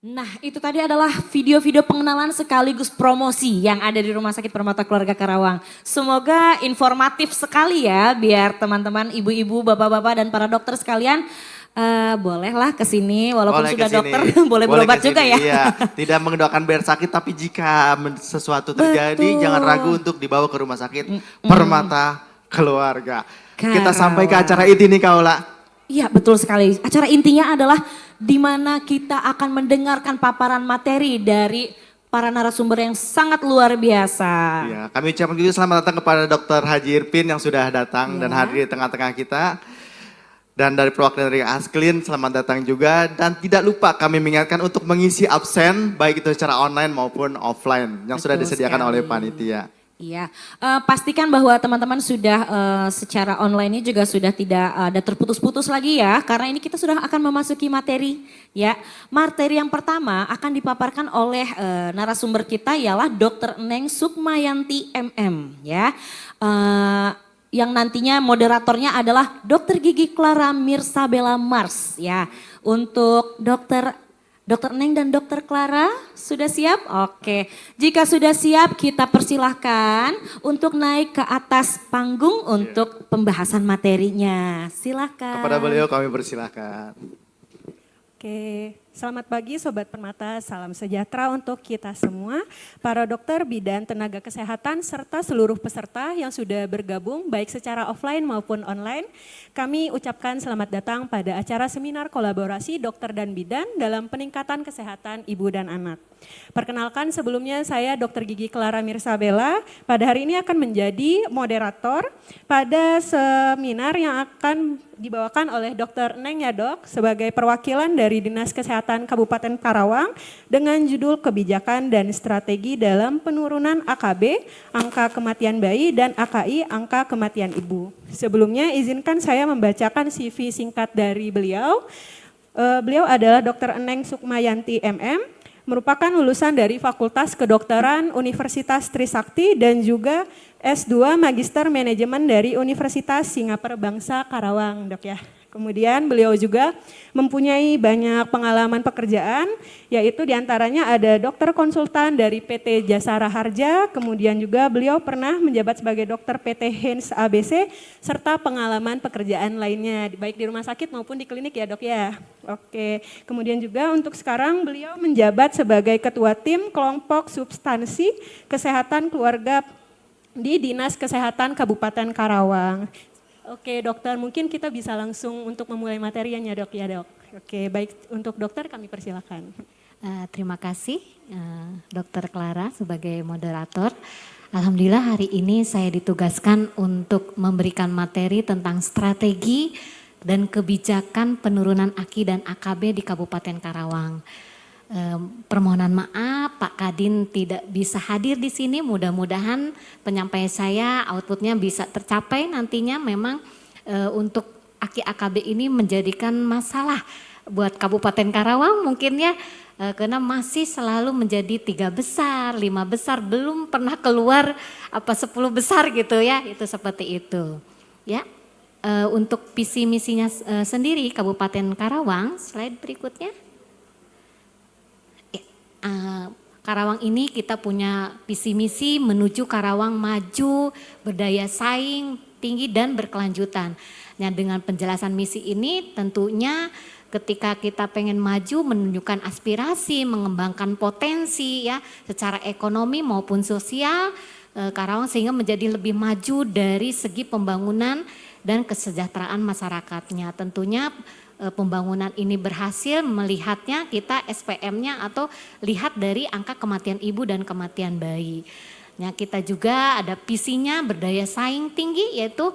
Nah, itu tadi adalah video-video pengenalan sekaligus promosi yang ada di Rumah Sakit Permata Keluarga Karawang. Semoga informatif sekali ya, biar teman-teman, ibu-ibu, bapak-bapak, dan para dokter sekalian bolehlah ke sini, walaupun Boleh sudah kesini, dokter, boleh boleh berobat juga kesini. ya. Iya, tidak mendoakan biar sakit, tapi jika sesuatu terjadi, jangan ragu Betul. untuk dibawa ke Rumah Sakit Mm, Permata Keluarga. Kita sampai ke acara Karawang. inti nih Kaula. Iya, betul sekali. Acara intinya adalah di mana kita akan mendengarkan paparan materi dari para narasumber yang sangat luar biasa. Iya, kami ucapkan juga selamat datang kepada Dr. Haji Irpin yang sudah datang dan Ya. hadir di tengah-tengah kita. Dan dari perwakilan dari Asklin, selamat datang juga. Dan tidak lupa kami mengingatkan untuk mengisi absen, baik itu secara online maupun offline, yang sudah Betul disediakan oleh sekali. panitia. Iya, pastikan bahwa teman-teman sudah secara online ini juga sudah tidak ada terputus-putus lagi ya, karena ini kita sudah akan memasuki materi ya. Materi yang pertama akan dipaparkan oleh narasumber kita ialah Dr. Neng Sukmayanti MM ya. Eh, yang nantinya moderatornya adalah Dr. Gigi Clara Mirsabella Mars ya. Untuk Dokter Neng dan Dokter Clara sudah siap? Oke, jika sudah siap kita persilahkan untuk naik ke atas panggung untuk pembahasan materinya. Kepada Silakan. beliau kami persilahkan. Oke, selamat pagi Sobat Permata, salam sejahtera untuk kita semua, para dokter, bidan, tenaga kesehatan, serta seluruh peserta yang sudah bergabung baik secara offline maupun online. Kami ucapkan selamat datang pada acara seminar kolaborasi dokter dan bidan dalam peningkatan kesehatan ibu dan anak. Perkenalkan sebelumnya saya Dr. Gigi Clara Mirsabella, pada hari ini akan menjadi moderator pada seminar yang akan dibawakan oleh Dr. Neng ya dok sebagai perwakilan dari Dinas Kesehatan Kabupaten Karawang dengan judul Kebijakan dan Strategi dalam Penurunan AKB, Angka Kematian Bayi dan AKI, Angka Kematian Ibu. Sebelumnya izinkan saya membacakan CV singkat dari beliau. Beliau adalah Dr. Neng Sukmayanti MM, merupakan lulusan dari Fakultas Kedokteran Universitas Trisakti dan juga S2 Magister Manajemen dari Universitas Singapura Bangsa Karawang, dok ya. Kemudian beliau juga mempunyai banyak pengalaman pekerjaan, yaitu diantaranya ada dokter konsultan dari PT Jasara Harja, kemudian juga beliau pernah menjabat sebagai dokter PT Hens ABC, serta pengalaman pekerjaan lainnya, baik di rumah sakit maupun di klinik ya dok ya. Oke, kemudian juga untuk sekarang beliau menjabat sebagai ketua tim kelompok substansi kesehatan keluarga di Dinas Kesehatan Kabupaten Karawang. Oke dokter, mungkin kita bisa langsung untuk memulai materinya dok ya dok. Oke, baik untuk dokter kami persilakan. Terima kasih Dokter Clara sebagai moderator. Alhamdulillah hari ini saya ditugaskan untuk memberikan materi tentang strategi dan kebijakan penurunan AKI dan AKB di Kabupaten Karawang. Permohonan maaf Pak Kadin tidak bisa hadir di sini, mudah-mudahan penyampaian saya outputnya bisa tercapai nantinya. Memang untuk AKI AKB ini menjadikan masalah buat Kabupaten Karawang mungkin ya, karena masih selalu menjadi 3 besar, 5 besar, belum pernah keluar 10 besar gitu ya, itu seperti itu ya. Untuk visi misinya sendiri Kabupaten Karawang, slide berikutnya. Karawang ini kita punya visi misi menuju Karawang maju, berdaya saing, tinggi dan berkelanjutan. Nah dengan penjelasan misi ini tentunya ketika kita pengen maju menunjukkan aspirasi, mengembangkan potensi ya secara ekonomi maupun sosial Karawang sehingga menjadi lebih maju dari segi pembangunan dan kesejahteraan masyarakatnya. Tentunya pembangunan ini berhasil melihatnya kita SPM-nya atau lihat dari angka kematian ibu dan kematian bayi. Nah, kita juga ada visinya berdaya saing tinggi, yaitu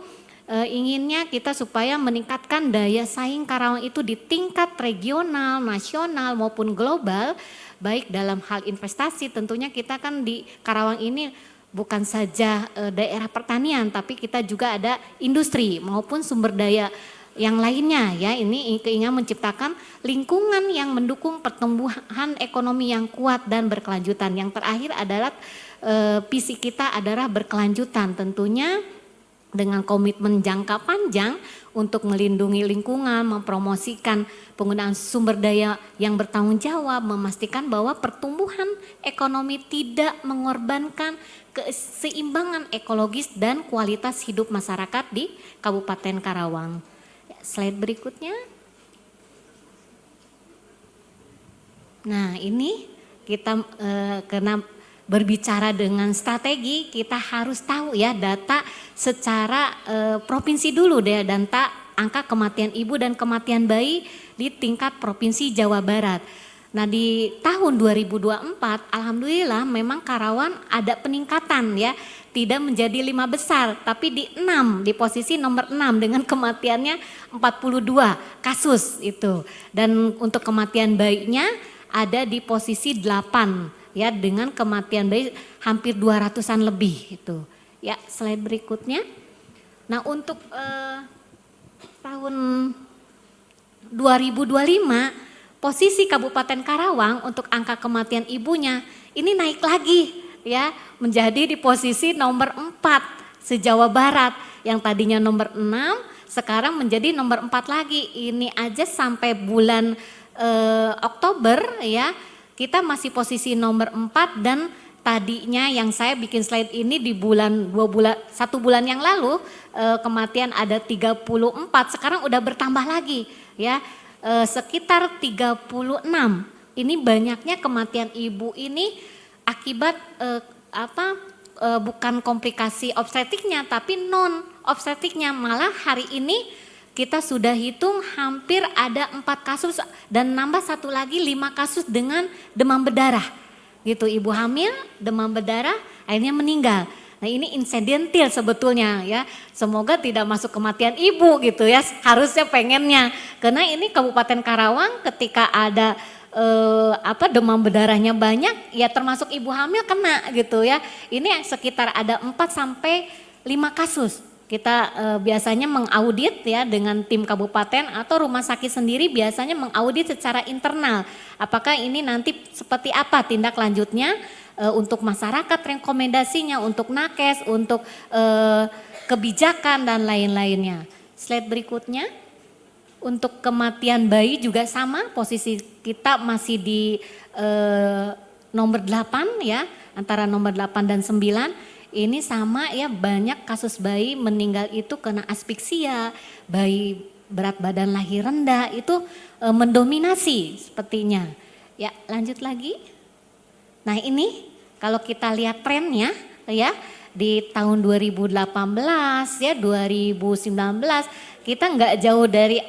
inginnya kita supaya meningkatkan daya saing Karawang itu di tingkat regional, nasional maupun global, baik dalam hal investasi. Tentunya kita kan di Karawang ini bukan saja daerah pertanian, tapi kita juga ada industri maupun sumber daya yang lainnya ya. Ini keinginan menciptakan lingkungan yang mendukung pertumbuhan ekonomi yang kuat dan berkelanjutan. Yang terakhir adalah visi kita adalah berkelanjutan. Tentunya dengan komitmen jangka panjang untuk melindungi lingkungan, mempromosikan penggunaan sumber daya yang bertanggung jawab, memastikan bahwa pertumbuhan ekonomi tidak mengorbankan keseimbangan ekologis dan kualitas hidup masyarakat di Kabupaten Karawang. Slide berikutnya. Nah, ini kita karena berbicara dengan strategi, kita harus tahu ya data secara provinsi dulu deh, data angka kematian ibu dan kematian bayi di tingkat provinsi Jawa Barat. Nah, di tahun 2024 alhamdulillah memang Karawang ada peningkatan ya, tidak menjadi 5 besar tapi di posisi nomor 6 dengan kematiannya 42 kasus itu. Dan untuk kematian bayinya ada di posisi 8 ya, dengan kematian bayi hampir 200-an lebih itu. Ya, slide berikutnya. Nah, untuk tahun 2025 posisi Kabupaten Karawang untuk angka kematian ibunya ini naik lagi ya, menjadi di posisi nomor 4 se-Jawa Barat, yang tadinya nomor 6 sekarang menjadi nomor 4 lagi. Ini aja sampai bulan Oktober ya, kita masih posisi nomor 4, dan tadinya yang saya bikin slide ini di satu bulan yang lalu kematian ada 34, sekarang udah bertambah lagi ya, sekitar 36. Ini banyaknya kematian ibu ini akibat bukan komplikasi obstetrik,nya tapi non obstetrik,nya. Malah hari ini kita sudah hitung hampir ada 4 kasus dan nambah satu lagi 5 kasus dengan demam berdarah gitu. Ibu hamil demam berdarah akhirnya meninggal. Nah, ini insidentil sebetulnya ya, semoga tidak masuk kematian ibu gitu ya, harusnya pengennya. Karena ini Kabupaten Karawang ketika ada demam berdarahnya banyak ya, termasuk ibu hamil kena gitu ya. Ini sekitar ada 4 sampai 5 kasus. Kita biasanya mengaudit ya dengan tim kabupaten atau rumah sakit sendiri, biasanya mengaudit secara internal. Apakah ini nanti seperti apa tindak lanjutnya untuk masyarakat, rekomendasinya untuk nakes, untuk kebijakan dan lain-lainnya. Slide berikutnya. Untuk kematian bayi juga sama, posisi kita masih di nomor 8 ya, antara nomor 8 dan 9. Ini sama ya, banyak kasus bayi meninggal itu kena asfiksia, bayi berat badan lahir rendah itu mendominasi sepertinya. Ya, lanjut lagi. Nah, ini kalau kita lihat trennya ya, di tahun 2018 ya, 2019 kita nggak jauh dari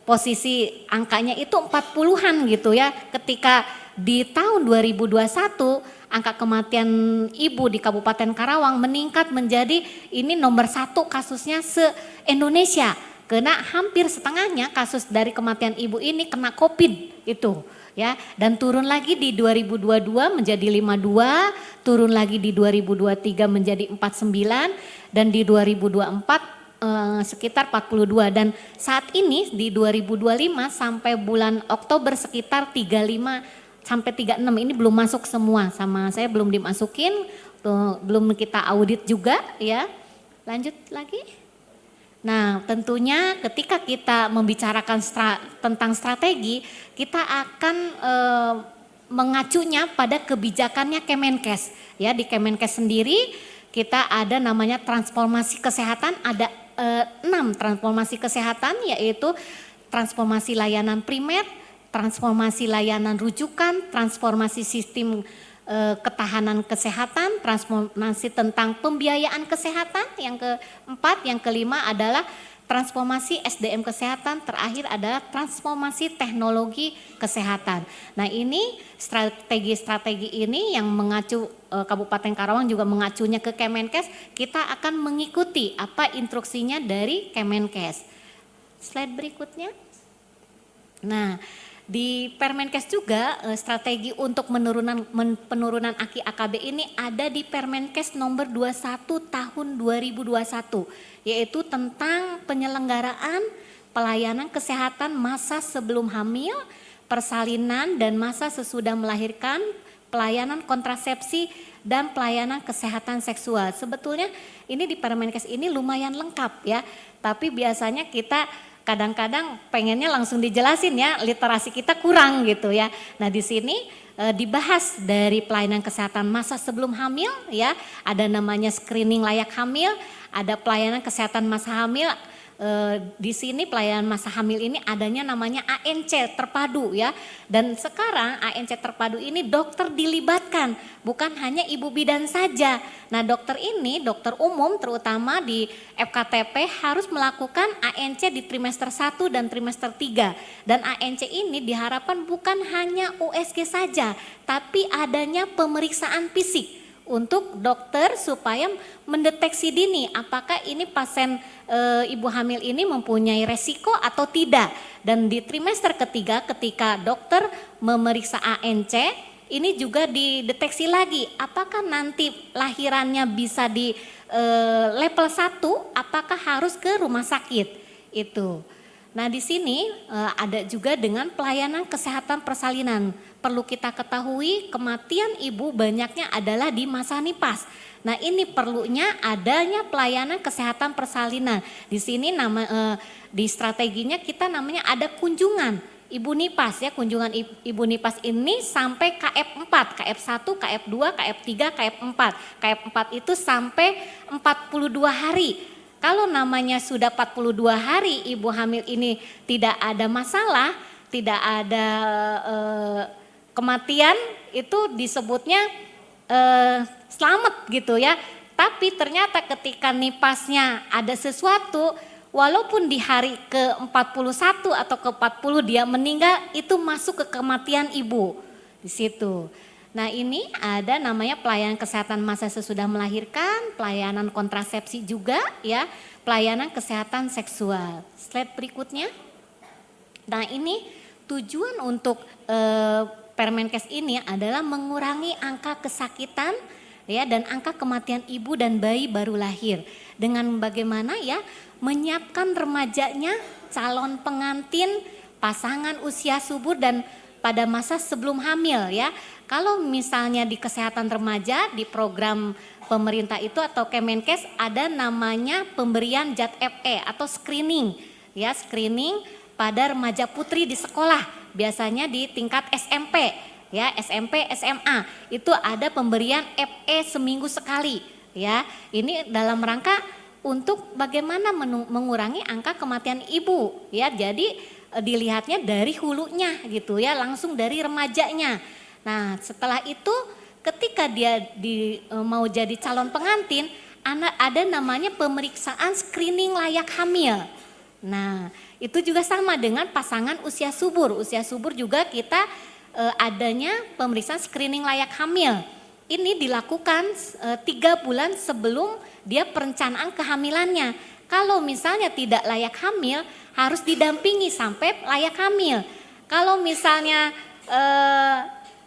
posisi angkanya itu 40-an gitu ya. Ketika di tahun 2021 angka kematian ibu di Kabupaten Karawang meningkat menjadi ini nomor 1 kasusnya se-Indonesia. Karena hampir setengahnya kasus dari kematian ibu ini kena COVID itu ya. Dan turun lagi di 2022 menjadi 52, turun lagi di 2023 menjadi 49, dan di 2024 sekitar 42, dan saat ini di 2025 sampai bulan Oktober sekitar 35 sampai 36. Ini belum masuk semua, sama saya belum dimasukin, belum kita audit juga ya. Lanjut lagi. Nah, tentunya ketika kita membicarakan tentang strategi, kita akan mengacunya pada kebijakannya Kemenkes. Ya, di Kemenkes sendiri kita ada namanya transformasi kesehatan, ada 6 transformasi kesehatan, yaitu transformasi layanan primer, transformasi layanan rujukan, transformasi sistem ketahanan kesehatan, transformasi tentang pembiayaan kesehatan, yang keempat, yang kelima adalah transformasi SDM kesehatan, terakhir adalah transformasi teknologi kesehatan. Nah, ini strategi-strategi ini yang mengacu Kabupaten Karawang juga mengacunya ke Kemenkes, kita akan mengikuti apa instruksinya dari Kemenkes. Slide berikutnya. Nah, di Permenkes juga strategi untuk penurunan AKI AKB ini ada di Permenkes nomor 21 tahun 2021, yaitu tentang penyelenggaraan pelayanan kesehatan masa sebelum hamil, persalinan dan masa sesudah melahirkan, pelayanan kontrasepsi dan pelayanan kesehatan seksual. Sebetulnya ini di Permenkes ini lumayan lengkap ya, tapi biasanya kita kadang-kadang pengennya langsung dijelasin ya, literasi kita kurang gitu ya. Nah di sini dibahas dari pelayanan kesehatan masa sebelum hamil ya, ada namanya screening layak hamil, ada pelayanan kesehatan masa hamil. Di sini pelayanan masa hamil ini adanya namanya ANC terpadu ya. Dan sekarang ANC terpadu ini dokter dilibatkan, bukan hanya ibu bidan saja. Nah dokter ini, dokter umum terutama di FKTP harus melakukan ANC di trimester 1 dan trimester 3. Dan ANC ini diharapkan bukan hanya USG saja, tapi adanya pemeriksaan fisik untuk dokter supaya mendeteksi dini apakah ini pasien ibu hamil ini mempunyai resiko atau tidak. Dan di trimester ketiga ketika dokter memeriksa ANC ini juga dideteksi lagi apakah nanti lahirannya bisa di level 1, apakah harus ke rumah sakit itu. Nah di sini ada juga dengan pelayanan kesehatan persalinan. Perlu kita ketahui kematian ibu banyaknya adalah di masa nifas. Nah ini perlunya adanya pelayanan kesehatan persalinan. Di sini di strateginya kita namanya ada kunjungan ibu nifas ya. Kunjungan ibu nifas ini sampai KF4, KF1, KF2, KF3, KF4. KF4 itu sampai 42 hari. Kalau namanya sudah 42 hari ibu hamil ini tidak ada masalah, tidak ada kematian, itu disebutnya selamat gitu ya. Tapi ternyata ketika nipasnya ada sesuatu, walaupun di hari ke-41 atau ke-40 dia meninggal, itu masuk ke kematian ibu di situ. Nah ini ada namanya pelayanan kesehatan masa sesudah melahirkan, pelayanan kontrasepsi juga ya, pelayanan kesehatan seksual. Slide berikutnya. Nah ini tujuan untuk Permenkes ini adalah mengurangi angka kesakitan ya dan angka kematian ibu dan bayi baru lahir. Dengan bagaimana ya menyiapkan remajanya, calon pengantin, pasangan usia subur dan pada masa sebelum hamil ya. Kalau misalnya di kesehatan remaja di program pemerintah itu atau Kemenkes ada namanya pemberian JAT-FE atau screening ya, screening pada remaja putri di sekolah, biasanya di tingkat SMP ya, SMP, SMA itu ada pemberian FE seminggu sekali ya. Ini dalam rangka untuk bagaimana mengurangi angka kematian ibu ya. Jadi dilihatnya dari hulunya gitu ya, langsung dari remajanya. Nah setelah itu ketika dia mau jadi calon pengantin, ada namanya pemeriksaan screening layak hamil. Nah itu juga sama dengan pasangan usia subur. Usia subur juga kita adanya pemeriksaan screening layak hamil. Ini dilakukan 3 bulan sebelum dia perencanaan kehamilannya. Kalau misalnya tidak layak hamil harus didampingi sampai layak hamil. Kalau misalnya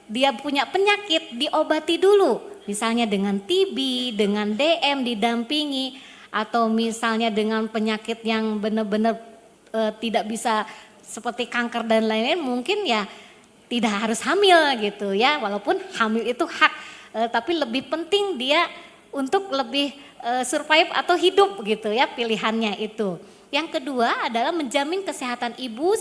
dia punya penyakit diobati dulu, misalnya dengan TB, dengan DM didampingi, atau misalnya dengan penyakit yang benar-benar tidak bisa seperti kanker dan lain-lain, mungkin ya tidak harus hamil gitu ya, walaupun hamil itu hak, tapi lebih penting dia untuk lebih survive atau hidup gitu ya, pilihannya itu. Yang kedua adalah menjamin kesehatan ibu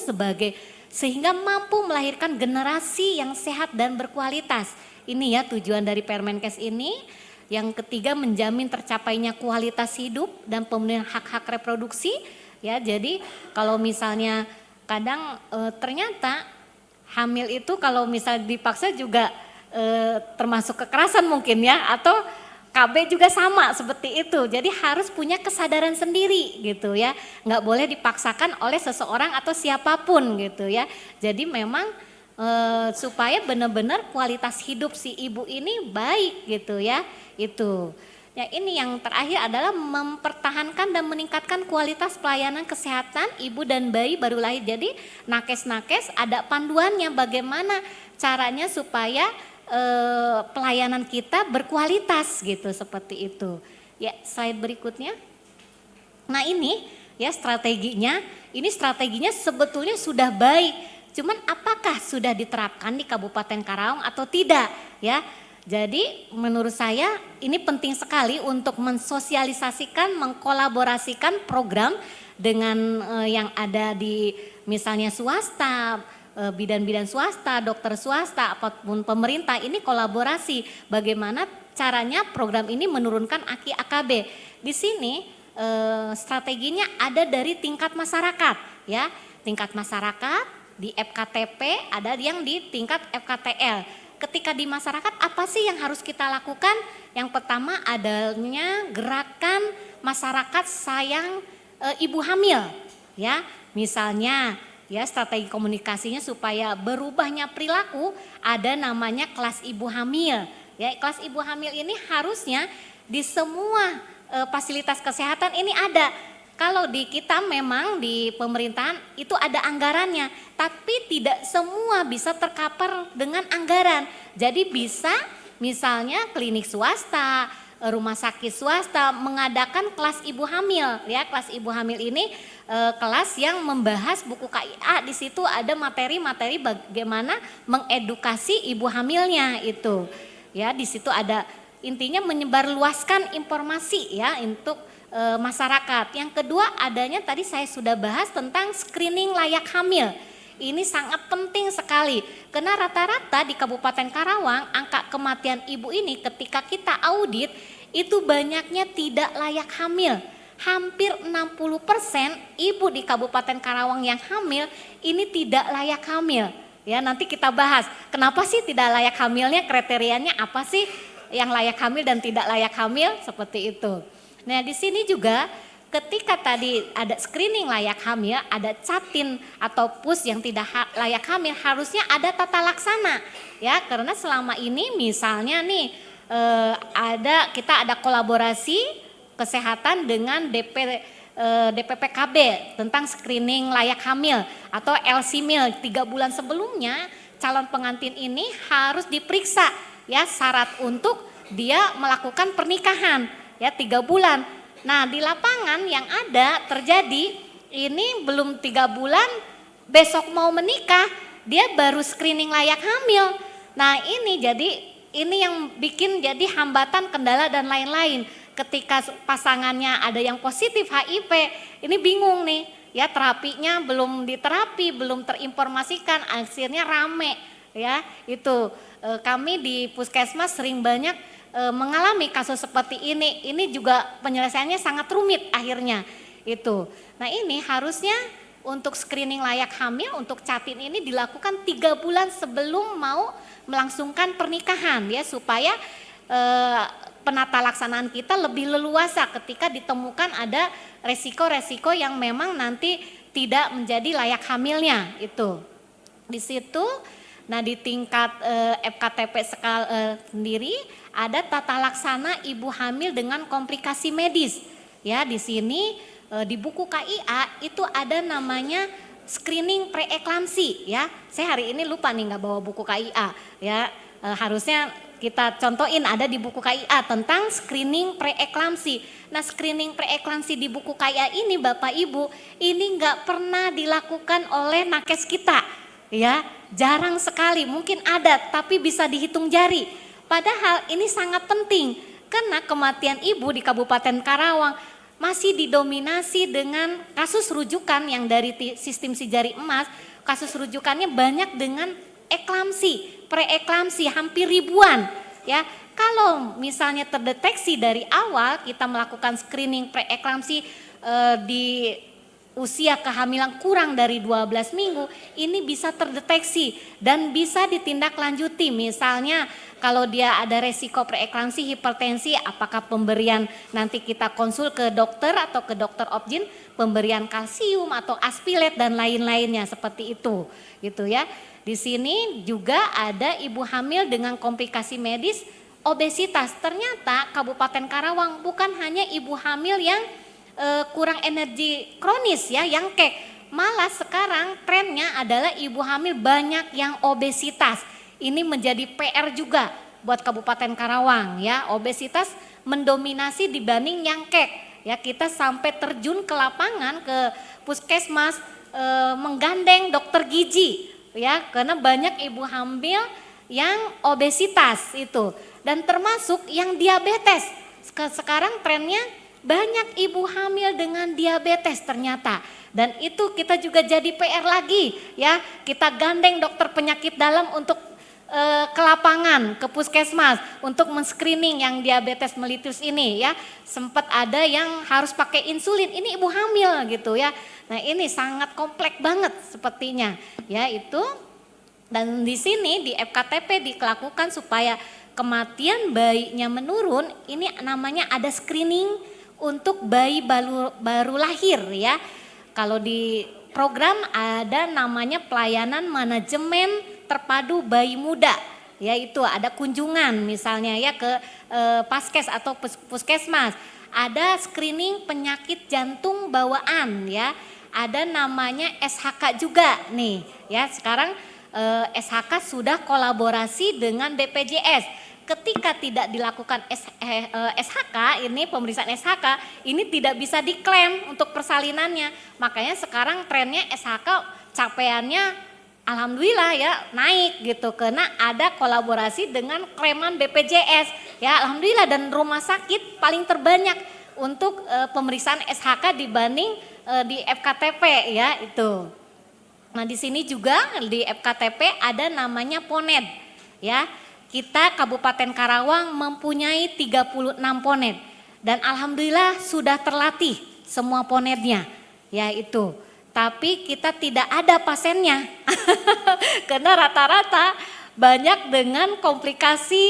sehingga mampu melahirkan generasi yang sehat dan berkualitas. Ini ya tujuan dari Permenkes ini. Yang ketiga menjamin tercapainya kualitas hidup dan pemenuhan hak-hak reproduksi. Ya, jadi kalau misalnya kadang ternyata hamil itu kalau misalnya dipaksa juga termasuk kekerasan mungkin ya, atau KB juga sama seperti itu. Jadi harus punya kesadaran sendiri gitu ya. Nggak boleh dipaksakan oleh seseorang atau siapapun gitu ya. Jadi memang supaya benar-benar kualitas hidup si ibu ini baik gitu ya. Itu. Ya ini yang terakhir adalah mempertahankan dan meningkatkan kualitas pelayanan kesehatan ibu dan bayi baru lahir. Jadi nakes-nakes ada panduannya bagaimana caranya supaya pelayanan kita berkualitas gitu, seperti itu. Ya, slide berikutnya. Nah ini ya strateginya, ini strateginya sebetulnya sudah baik. Cuman apakah sudah diterapkan di Kabupaten Karawang atau tidak ya? Jadi menurut saya ini penting sekali untuk mensosialisasikan, mengkolaborasikan program dengan yang ada di misalnya swasta, bidan-bidan swasta, dokter swasta, apapun pemerintah, ini kolaborasi. Bagaimana caranya program ini menurunkan AKI AKB. Di sini strateginya ada dari tingkat masyarakat ya, tingkat masyarakat, di FKTP, ada yang di tingkat FKTL. Ketika di masyarakat apa sih yang harus kita lakukan? Yang pertama adanya gerakan masyarakat sayang ibu hamil ya. Misalnya ya strategi komunikasinya supaya berubahnya perilaku, ada namanya kelas ibu hamil. Ya, kelas ibu hamil ini harusnya di semua fasilitas kesehatan ini ada. Kalau di kita memang di pemerintahan itu ada anggarannya, tapi tidak semua bisa tercover dengan anggaran. Jadi bisa misalnya klinik swasta, rumah sakit swasta mengadakan kelas ibu hamil ya. Kelas ibu hamil ini kelas yang membahas buku KIA, di situ ada materi-materi bagaimana mengedukasi ibu hamilnya itu. Ya, di situ ada intinya menyebarluaskan informasi ya untuk masyarakat. Yang kedua adanya tadi saya sudah bahas tentang screening layak hamil. Ini sangat penting sekali karena rata-rata di Kabupaten Karawang angka kematian ibu ini ketika kita audit itu banyaknya tidak layak hamil. Hampir 60% ibu di Kabupaten Karawang yang hamil ini tidak layak hamil. Ya, nanti kita bahas kenapa sih tidak layak hamilnya, kriterianya apa sih yang layak hamil dan tidak layak hamil, seperti itu. Nah, di sini juga ketika tadi ada screening layak hamil, ada catin atau pus yang tidak layak hamil, harusnya ada tata laksana ya, karena selama ini misalnya nih kita ada kolaborasi kesehatan dengan DPPKB tentang screening layak hamil atau LCMIL. 3 bulan sebelumnya calon pengantin ini harus diperiksa ya, syarat untuk dia melakukan pernikahan ya 3 bulan. Nah, di lapangan yang ada terjadi ini belum 3 bulan besok mau menikah, dia baru screening layak hamil. Nah, ini yang bikin jadi hambatan, kendala dan lain-lain. Ketika pasangannya ada yang positif HIV, ini bingung nih ya, terapinya belum diterapi, belum terinformasikan, akhirnya rame ya. Itu kami di Puskesmas sering banyak mengalami kasus seperti ini. Ini juga penyelesaiannya sangat rumit akhirnya itu. Nah, ini harusnya untuk screening layak hamil untuk catin ini dilakukan 3 bulan sebelum mau melangsungkan pernikahan ya, supaya penata laksanaan kita lebih leluasa ketika ditemukan ada resiko-resiko yang memang nanti tidak menjadi layak hamilnya itu. Di situ, nah di tingkat FKTP sendiri ada tata laksana ibu hamil dengan komplikasi medis. Ya, di sini di buku KIA itu ada namanya screening preeklamsi ya. Saya hari ini lupa nih nggak bawa buku KIA ya. Harusnya kita contohin ada di buku KIA tentang screening preeklamsi. Nah, screening preeklamsi di buku KIA ini Bapak Ibu ini nggak pernah dilakukan oleh nakes kita ya. Jarang sekali, mungkin ada tapi bisa dihitung jari. Padahal ini sangat penting karena kematian ibu di Kabupaten Karawang masih didominasi dengan kasus rujukan yang dari sistem si jari emas. Kasus rujukannya banyak dengan eklamsi, preeklamsi hampir ribuan ya. Kalau misalnya terdeteksi dari awal kita melakukan screening preeklamsi di usia kehamilan kurang dari 12 minggu, ini bisa terdeteksi dan bisa ditindaklanjuti. Misalnya kalau dia ada resiko preeklamsi, hipertensi, apakah pemberian nanti kita konsul ke dokter atau ke dokter obgyn, pemberian kalsium atau aspilet dan lain-lainnya seperti itu gitu ya. Di sini juga ada ibu hamil dengan komplikasi medis obesitas. Ternyata Kabupaten Karawang bukan hanya ibu hamil yang kurang energi kronis ya, yang kek. Malah sekarang trennya adalah ibu hamil banyak yang obesitas. Ini menjadi PR juga buat Kabupaten Karawang ya. Obesitas mendominasi dibanding yang kek. Ya, kita sampai terjun ke lapangan, ke puskesmas, menggandeng dokter gizi ya, karena banyak ibu hamil yang obesitas itu dan termasuk yang diabetes. Sekarang trennya banyak ibu hamil dengan diabetes ternyata. Dan itu kita juga jadi PR lagi ya, kita gandeng dokter penyakit dalam untuk ke lapangan, ke puskesmas untuk men-screening yang diabetes mellitus ini ya. Sempat ada yang harus pakai insulin, ini ibu hamil gitu ya. Nah ini sangat kompleks banget sepertinya ya itu. Dan di sini di FKTP dilakukan supaya kematian bayinya menurun, ini namanya ada screening untuk bayi baru lahir ya. Kalau di program ada namanya pelayanan manajemen terpadu bayi muda, yaitu ada kunjungan misalnya ya ke paskes atau puskesmas, ada screening penyakit jantung bawaan ya, ada namanya SHK juga nih ya. Sekarang SHK sudah kolaborasi dengan BPJS. Ketika tidak dilakukan SHK, ini pemeriksaan SHK, ini tidak bisa diklaim untuk persalinannya. Makanya sekarang trennya SHK capaiannya alhamdulillah ya naik gitu, karena ada kolaborasi dengan klaiman BPJS. Ya alhamdulillah, dan rumah sakit paling terbanyak untuk pemeriksaan SHK dibanding di FKTP ya itu. Nah di sini juga di FKTP ada namanya PONED ya. Kita Kabupaten Karawang mempunyai 36 PONED dan alhamdulillah sudah terlatih semua PONEDnya ya itu. Tapi kita tidak ada pasiennya karena rata-rata banyak dengan komplikasi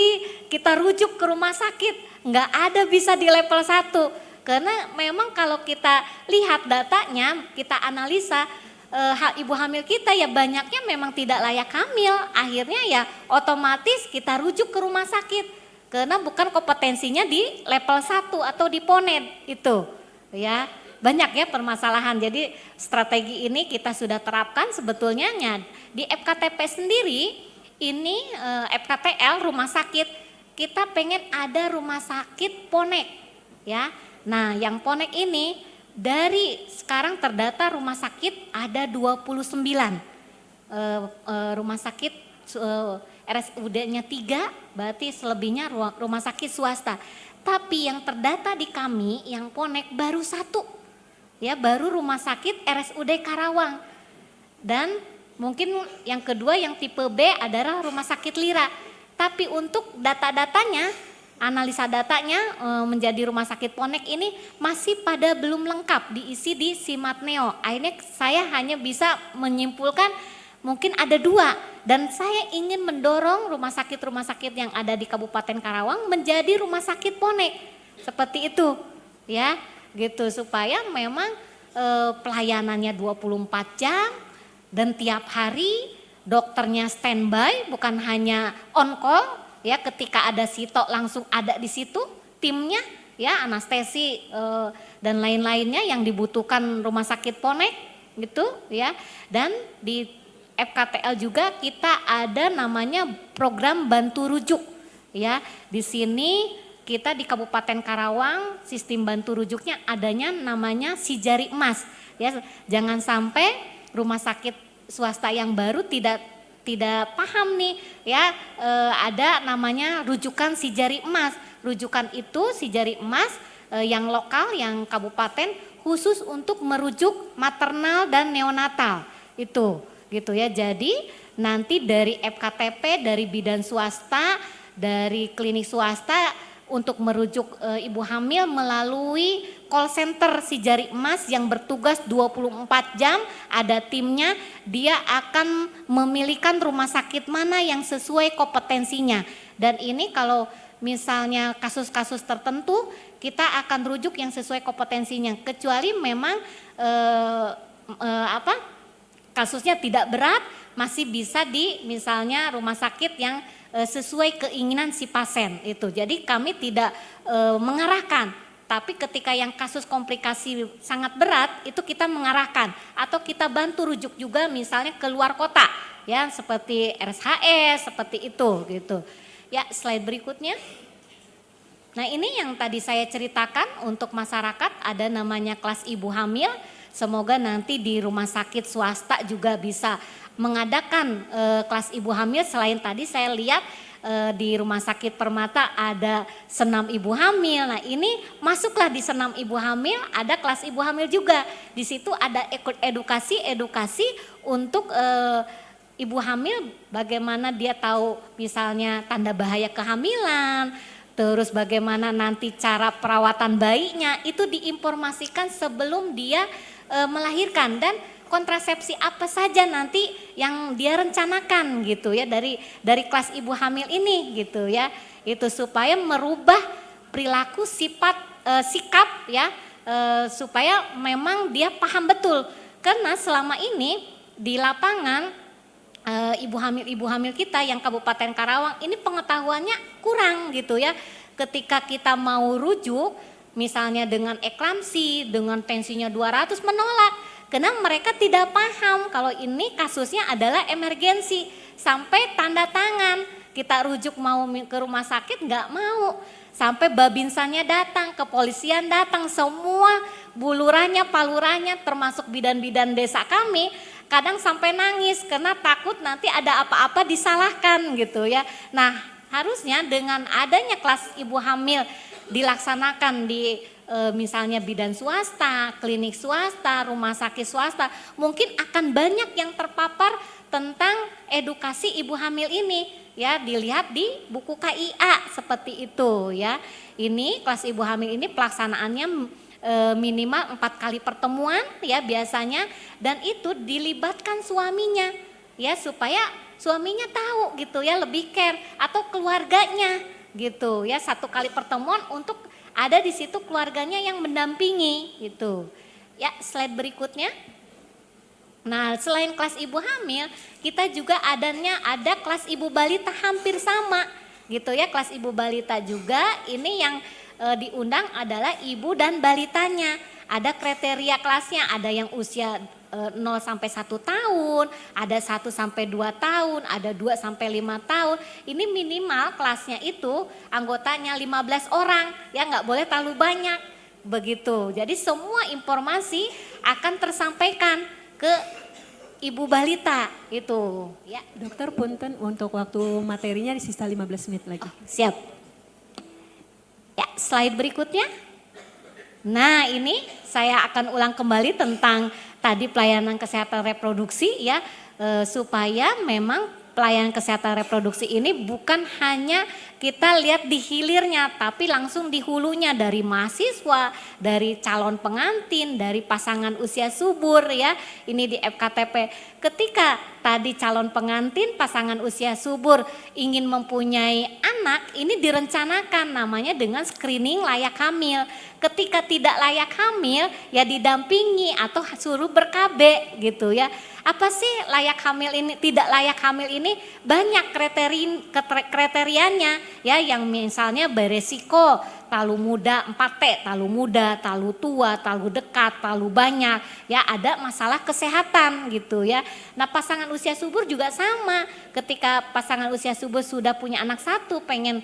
kita rujuk ke rumah sakit, nggak ada bisa di level 1. Karena memang kalau kita lihat datanya, kita analisa ibu hamil kita ya banyaknya memang tidak layak hamil, akhirnya ya otomatis kita rujuk ke rumah sakit karena bukan kompetensinya di level 1 atau di PONED itu ya. Banyak ya permasalahan, jadi strategi ini kita sudah terapkan sebetulnya di FKTP sendiri. Ini FKTL rumah sakit, kita pengen ada rumah sakit PONEK ya. Nah yang PONEK ini dari sekarang terdata rumah sakit ada 29 rumah sakit, RSUD-nya 3, berarti selebihnya rumah sakit swasta. Tapi yang terdata di kami yang PONEK baru 1 ya, baru rumah sakit RSUD Karawang. Dan mungkin yang kedua yang tipe B adalah rumah sakit Lira. Tapi untuk data-datanya, analisa datanya menjadi rumah sakit PONEK ini masih pada belum lengkap diisi di Simatneo. Akhirnya saya hanya bisa menyimpulkan mungkin ada 2, dan saya ingin mendorong rumah sakit yang ada di Kabupaten Karawang menjadi rumah sakit PONEK seperti itu ya gitu, supaya memang pelayanannya 24 jam dan tiap hari dokternya standby, bukan hanya on call. Ya ketika ada sitok langsung ada di situ timnya ya, anestesi dan lain-lainnya yang dibutuhkan rumah sakit PONEK gitu ya. Dan di FKTL juga kita ada namanya program bantu rujuk ya. Di sini kita di Kabupaten Karawang sistem bantu rujuknya adanya namanya si jari emas ya. Jangan sampai rumah sakit swasta yang baru tidak paham nih ya, ada namanya rujukan si jari emas. Rujukan itu si jari emas yang lokal, yang kabupaten khusus untuk merujuk maternal dan neonatal itu gitu ya. Jadi nanti dari FKTP, dari bidan swasta, dari klinik swasta untuk merujuk ibu hamil melalui call center si jari emas yang bertugas 24 jam, ada timnya, dia akan memilihkan rumah sakit mana yang sesuai kompetensinya. Dan ini kalau misalnya kasus-kasus tertentu kita akan rujuk yang sesuai kompetensinya, kecuali memang kasusnya tidak berat, masih bisa di misalnya rumah sakit yang sesuai keinginan si pasien itu. Jadi kami tidak mengarahkan. Tapi ketika yang kasus komplikasi sangat berat itu kita mengarahkan atau kita bantu rujuk juga misalnya ke luar kota ya, seperti RSHS seperti itu gitu. Ya slide berikutnya. Nah ini yang tadi saya ceritakan untuk masyarakat, ada namanya kelas ibu hamil. Semoga nanti di rumah sakit swasta juga bisa mengadakan kelas ibu hamil. Selain tadi saya lihat di Rumah Sakit Permata ada senam ibu hamil. Nah ini masuklah di senam ibu hamil, ada kelas ibu hamil juga. Di situ ada edukasi untuk ibu hamil, bagaimana dia tahu misalnya tanda bahaya kehamilan, terus bagaimana nanti cara perawatan bayinya, itu diinformasikan sebelum dia melahirkan, dan kontrasepsi apa saja nanti yang dia rencanakan gitu ya dari kelas ibu hamil ini gitu ya. Itu supaya merubah perilaku sikap ya, supaya memang dia paham betul. Karena selama ini di lapangan ibu hamil kita yang Kabupaten Karawang ini pengetahuannya kurang gitu ya. Ketika kita mau rujuk misalnya dengan eklamsi, dengan tensinya 200 menolak. Karena mereka tidak paham kalau ini kasusnya adalah emergensi. Sampai tanda tangan, kita rujuk mau ke rumah sakit nggak mau. Sampai babinsannya datang, kepolisian datang, semua bulurannya, palurannya termasuk bidan-bidan desa kami kadang sampai nangis karena takut nanti ada apa-apa disalahkan gitu ya. Nah harusnya dengan adanya kelas ibu hamil dilaksanakan di misalnya bidan swasta, klinik swasta, rumah sakit swasta, mungkin akan banyak yang terpapar tentang edukasi ibu hamil ini ya, dilihat di buku KIA seperti itu ya. Ini kelas ibu hamil ini pelaksanaannya minimal 4 kali pertemuan ya biasanya, dan itu dilibatkan suaminya ya supaya suaminya tahu gitu ya, lebih care, atau keluarganya gitu ya. 1 kali pertemuan untuk ada di situ keluarganya yang mendampingi gitu ya. Slide berikutnya. Nah selain kelas ibu hamil, kita juga ada kelas ibu balita, hampir sama gitu ya. Kelas ibu balita juga ini yang diundang adalah ibu dan balitanya. Ada kriteria kelasnya, ada yang usia 0 sampai 1 tahun, ada 1 sampai 2 tahun, ada 2 sampai 5 tahun. Ini minimal kelasnya itu anggotanya 15 orang, ya nggak boleh terlalu banyak begitu. Jadi semua informasi akan tersampaikan ke ibu balita itu. Ya. Dokter punten untuk waktu materinya di sisa 15 menit lagi. Siap. Ya, slide berikutnya. Nah, ini saya akan ulang kembali tentang tadi pelayanan kesehatan reproduksi ya, supaya memang pelayanan kesehatan reproduksi ini bukan hanya kita lihat di hilirnya, tapi langsung di hulunya, dari mahasiswa, dari calon pengantin, dari pasangan usia subur ya. Ini di FKTP. Ketika tadi calon pengantin, pasangan usia subur ingin mempunyai anak, ini direncanakan namanya dengan screening layak hamil. Ketika tidak layak hamil ya didampingi atau suruh ber-KB gitu ya. Apa sih layak hamil ini, tidak layak hamil ini? Banyak kriterianya ya, yang misalnya beresiko terlalu muda, 4T, terlalu muda, terlalu tua, terlalu dekat, terlalu banyak ya, ada masalah kesehatan gitu ya. Nah pasangan usia subur juga sama, ketika pasangan usia subur sudah punya anak 1, pengen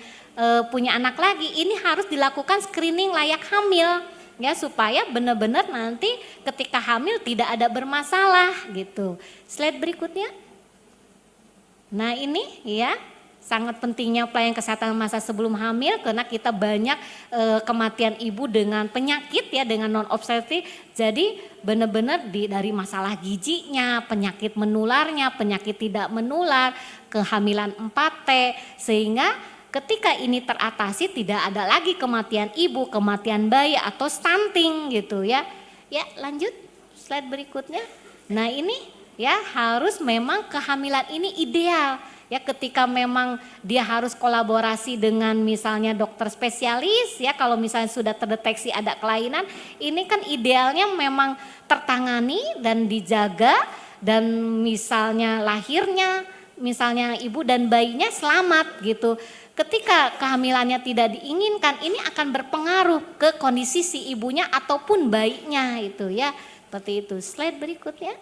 punya anak lagi, ini harus dilakukan screening layak hamil ya, supaya benar-benar nanti ketika hamil tidak ada bermasalah gitu. Slide berikutnya. Nah ini ya, sangat pentingnya pelayanan kesehatan masa sebelum hamil, karena kita banyak kematian ibu dengan penyakit ya, dengan non obstetrik. Jadi benar-benar dari masalah gizinya, penyakit menularnya, penyakit tidak menular, kehamilan 4T, sehingga ketika ini teratasi tidak ada lagi kematian ibu, kematian bayi atau stunting gitu ya. Ya lanjut slide berikutnya. Nah ini ya, harus memang kehamilan ini ideal. Ya ketika memang dia harus kolaborasi dengan misalnya dokter spesialis ya, kalau misalnya sudah terdeteksi ada kelainan, ini kan idealnya memang tertangani dan dijaga, dan misalnya lahirnya misalnya ibu dan bayinya selamat gitu. Ketika kehamilannya tidak diinginkan, ini akan berpengaruh ke kondisi si ibunya ataupun bayinya itu ya. Seperti itu. Slide berikutnya.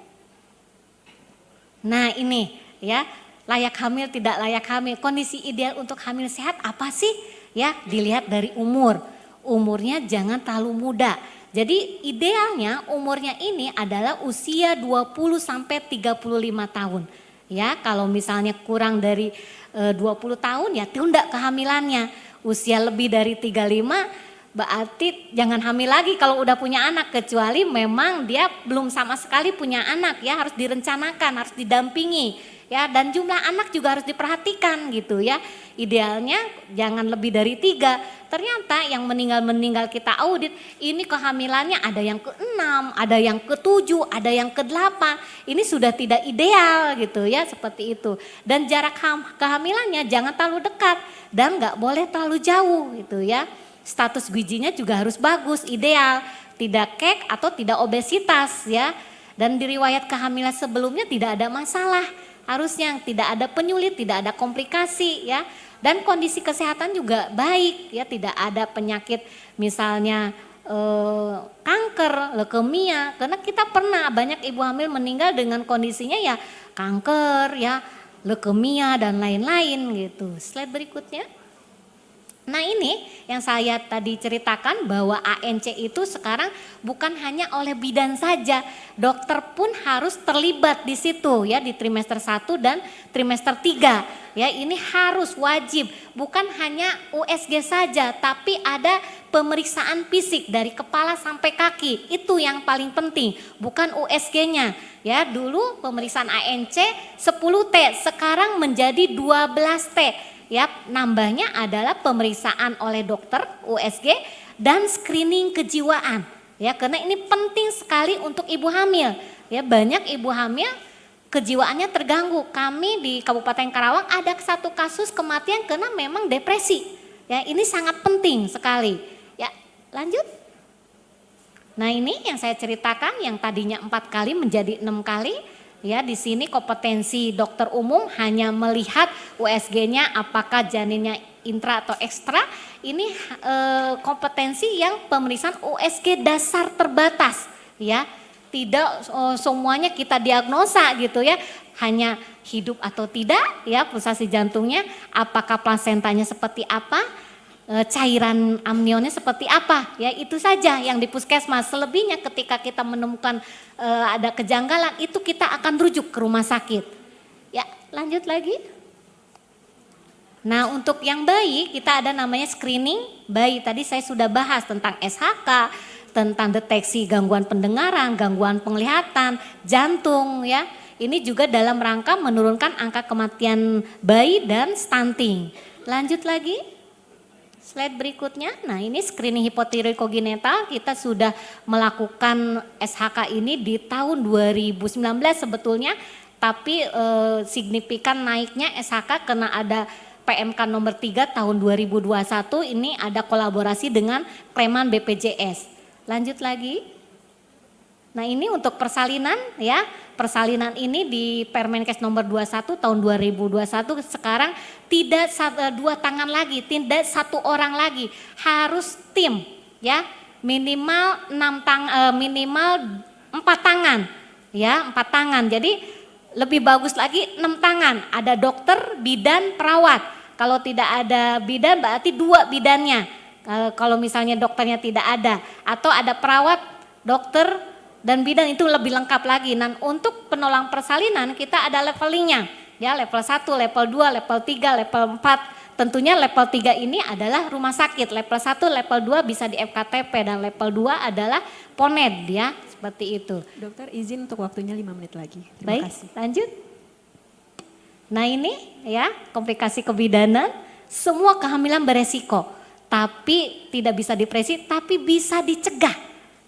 Nah ini ya, layak hamil tidak layak hamil. Kondisi ideal untuk hamil sehat apa sih? Ya dilihat dari umur. Umurnya jangan terlalu muda. Jadi idealnya umurnya ini adalah usia 20 sampai 35 tahun. Ya, kalau misalnya kurang dari 20 tahun ya tunda kehamilannya. Usia lebih dari 35 berarti jangan hamil lagi kalau udah punya anak, kecuali memang dia belum sama sekali punya anak ya, harus direncanakan, harus didampingi ya, dan jumlah anak juga harus diperhatikan gitu ya. Idealnya jangan lebih dari 3. Ternyata yang meninggal kita audit ini kehamilannya ada yang ke-6, ada yang ke-7, ada yang ke-8. Ini sudah tidak ideal gitu ya, seperti itu. Dan jarak kehamilannya jangan terlalu dekat dan nggak boleh terlalu jauh gitu ya. Status gizinya juga harus bagus, ideal, tidak kek atau tidak obesitas ya. Dan di riwayat kehamilan sebelumnya tidak ada masalah, harusnya tidak ada penyulit, tidak ada komplikasi ya. Dan kondisi kesehatan juga baik ya, tidak ada penyakit misalnya kanker, leukemia. Karena kita pernah banyak ibu hamil meninggal dengan kondisinya ya kanker ya, leukemia dan lain-lain gitu. Slide berikutnya. Nah ini yang saya tadi ceritakan bahwa ANC itu sekarang bukan hanya oleh bidan saja, dokter pun harus terlibat di situ ya, di trimester 1 dan trimester 3. Ya, ini harus wajib, bukan hanya USG saja, tapi ada pemeriksaan fisik dari kepala sampai kaki. Itu yang paling penting, bukan USG-nya. Ya, dulu pemeriksaan ANC 10T, sekarang menjadi 12T. Ya, nambahnya adalah pemeriksaan oleh dokter USG dan screening kejiwaan. Ya, karena ini penting sekali untuk ibu hamil. Ya, banyak ibu hamil kejiwaannya terganggu. Kami di Kabupaten Karawang ada 1 kasus kematian karena memang depresi. Ya, ini sangat penting sekali. Ya, lanjut. Nah, ini yang saya ceritakan yang tadinya 4 kali menjadi 6 kali. Ya, di sini kompetensi dokter umum hanya melihat USG-nya apakah janinnya intra atau ekstra. Ini kompetensi yang pemeriksaan USG dasar terbatas ya. Tidak semuanya kita diagnosa gitu ya. Hanya hidup atau tidak ya, pulsasi jantungnya, apakah plasentanya seperti apa, cairan amnionnya seperti apa, ya itu saja yang di puskesmas. Selebihnya ketika kita menemukan ada kejanggalan itu kita akan rujuk ke rumah sakit. Ya, lanjut lagi. Nah, untuk yang bayi kita ada namanya screening bayi. Tadi saya sudah bahas tentang SHK, tentang deteksi gangguan pendengaran, gangguan penglihatan, jantung ya. Ini juga dalam rangka menurunkan angka kematian bayi dan stunting. Lanjut lagi. Slide berikutnya, nah ini screening hipotiroid kongenital, kita sudah melakukan SHK ini di tahun 2019 sebetulnya, tapi signifikan naiknya SHK karena ada PMK nomor 3 tahun 2021, ini ada kolaborasi dengan Kleman BPJS. Lanjut lagi. Nah ini untuk persalinan ya, persalinan ini di Permenkes nomor 21 tahun 2021 sekarang tidak 2 tangan lagi, tidak 1 orang lagi, harus tim ya, minimal 4 tangan ya, 4 tangan. Jadi lebih bagus lagi 6 tangan, ada dokter, bidan, perawat. Kalau tidak ada bidan berarti 2 bidannya. Kalau misalnya dokternya tidak ada atau ada perawat, dokter dan bidan itu lebih lengkap lagi. Dan untuk penolong persalinan kita ada levelingnya. Ya, level 1, level 2, level 3, level 4. Tentunya level 3 ini adalah rumah sakit. Level 1, level 2 bisa di FKTP dan level 2 adalah PONED ya, seperti itu. Dokter izin untuk waktunya 5 menit lagi. Terima Baik, kasih. lanjut. Nah ini ya, komplikasi kebidanan, semua kehamilan beresiko. Tapi tidak bisa depresi, tapi bisa dicegah.